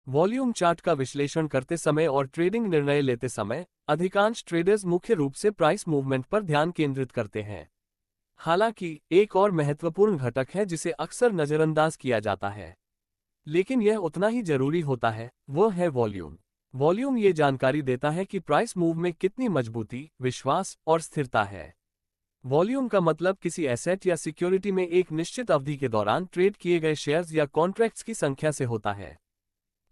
Volume chart का विश्लेषण करते समय और ट्रेडिंग निर्णय लेते समय अधिकांश ट्रेडर्स मुख्य रूप से प्राइस मूवमेंट पर ध्यान केंद्रित करते हैं। हालांकि एक और महत्वपूर्ण घटक है जिसे अक्सर नज़रअंदाज किया जाता है, लेकिन यह उतना ही जरूरी होता है, वो है वॉल्यूम। वॉल्यूम ये जानकारी देता है कि प्राइस मूव में कितनी मजबूती, विश्वास और स्थिरता है। वॉल्यूम का मतलब किसी एसेट या सिक्योरिटी में एक निश्चित अवधि के दौरान ट्रेड किए गए शेयर्स या कॉन्ट्रैक्ट्स की संख्या से होता है।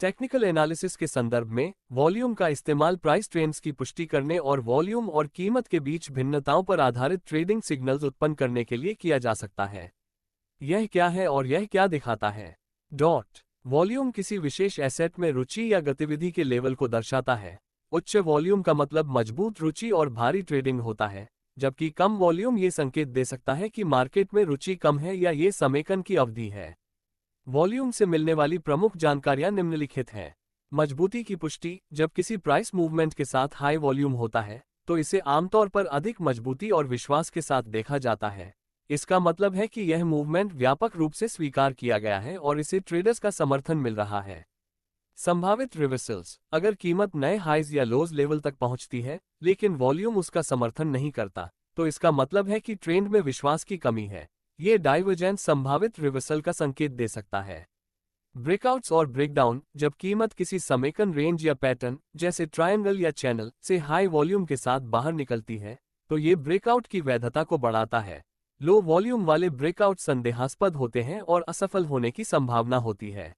टेक्निकल एनालिसिस के संदर्भ में वॉल्यूम का इस्तेमाल प्राइस ट्रेंड्स की पुष्टि करने और वॉल्यूम और कीमत के बीच भिन्नताओं पर आधारित ट्रेडिंग सिग्नल्स उत्पन्न करने के लिए किया जा सकता है। यह क्या है और यह क्या दिखाता है? वॉल्यूम किसी विशेष एसेट में रुचि या गतिविधि के लेवल को दर्शाता है। उच्च वॉल्यूम का मतलब मजबूत रुचि और भारी ट्रेडिंग होता है, जबकि कम वॉल्यूम ये संकेत दे सकता है कि मार्केट में रुचि कम है या ये समेकन की अवधि है। वॉल्यूम से मिलने वाली प्रमुख जानकारियां निम्नलिखित हैं। मजबूती की पुष्टि: जब किसी प्राइस मूवमेंट के साथ हाई वॉल्यूम होता है, तो इसे आमतौर पर अधिक मजबूती और विश्वास के साथ देखा जाता है। इसका मतलब है कि यह मूवमेंट व्यापक रूप से स्वीकार किया गया है और इसे ट्रेडर्स का समर्थन मिल रहा है। संभावित रिवर्सल्स: अगर कीमत नए हाइज या लोज लेवल तक पहुंचती है, लेकिन वॉल्यूम उसका समर्थन नहीं करता, तो इसका मतलब है कि ट्रेंड में विश्वास की कमी है। ये डाइवर्जेंस संभावित रिवर्सल का संकेत दे सकता है। ब्रेकआउट्स और ब्रेकडाउन: जब कीमत किसी समेकन रेंज या पैटर्न जैसे ट्रायंगल या चैनल से हाई वॉल्यूम के साथ बाहर निकलती है, तो ये ब्रेकआउट की वैधता को बढ़ाता है। लो वॉल्यूम वाले ब्रेकआउट संदेहास्पद होते हैं और असफल होने की संभावना होती है।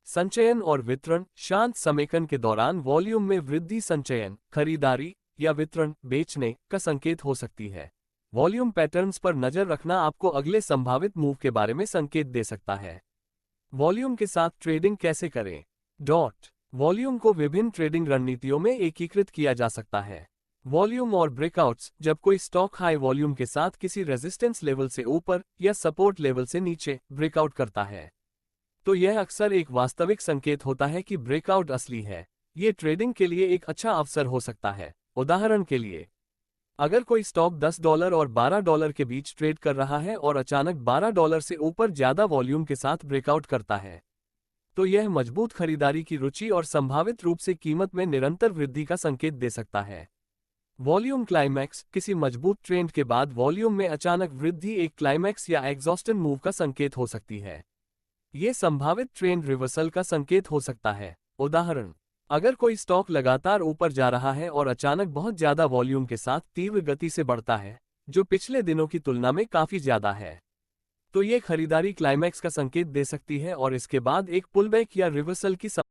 संचयन और वितरण: शांत समेकन के दौरान वॉल्यूम में वृद्धि संचयन, खरीदारी या वितरण, बेचने का संकेत हो सकती है। वॉल्यूम पैटर्न्स पर नजर रखना आपको अगले संभावित मूव के बारे में संकेत दे सकता है। वॉल्यूम के साथ ट्रेडिंग कैसे करें? वॉल्यूम को विभिन्न ट्रेडिंग रणनीतियों में एकीकृत किया जा सकता है। वॉल्यूम और ब्रेकआउट्स: जब कोई स्टॉक हाई वॉल्यूम के साथ किसी रेजिस्टेंस लेवल से ऊपर या सपोर्ट लेवल से नीचे ब्रेकआउट करता है, तो यह अक्सर एक वास्तविक संकेत होता है कि ब्रेकआउट असली है। ये ट्रेडिंग के लिए एक अच्छा अवसर हो सकता है। उदाहरण के लिए, अगर कोई स्टॉक $10 और $12 के बीच ट्रेड कर रहा है और अचानक $12 से ऊपर ज्यादा वॉल्यूम के साथ ब्रेकआउट करता है, तो यह मजबूत खरीदारी की रुचि और संभावित रूप से कीमत में निरंतर वृद्धि का संकेत दे सकता है। वॉल्यूम क्लाइमैक्स: किसी मजबूत ट्रेंड के बाद वॉल्यूम में अचानक वृद्धि एक क्लाइमैक्स या एग्जॉस्टन मूव का संकेत हो सकती है। ये संभावित ट्रेंड रिवर्सल का संकेत हो सकता है। उदाहरण, अगर कोई स्टॉक लगातार ऊपर जा रहा है और अचानक बहुत ज्यादा वॉल्यूम के साथ तीव्र गति से बढ़ता है, जो पिछले दिनों की तुलना में काफी ज्यादा है, तो ये खरीदारी क्लाइमैक्स का संकेत दे सकती है और इसके बाद एक पुलबैक या रिवर्सल की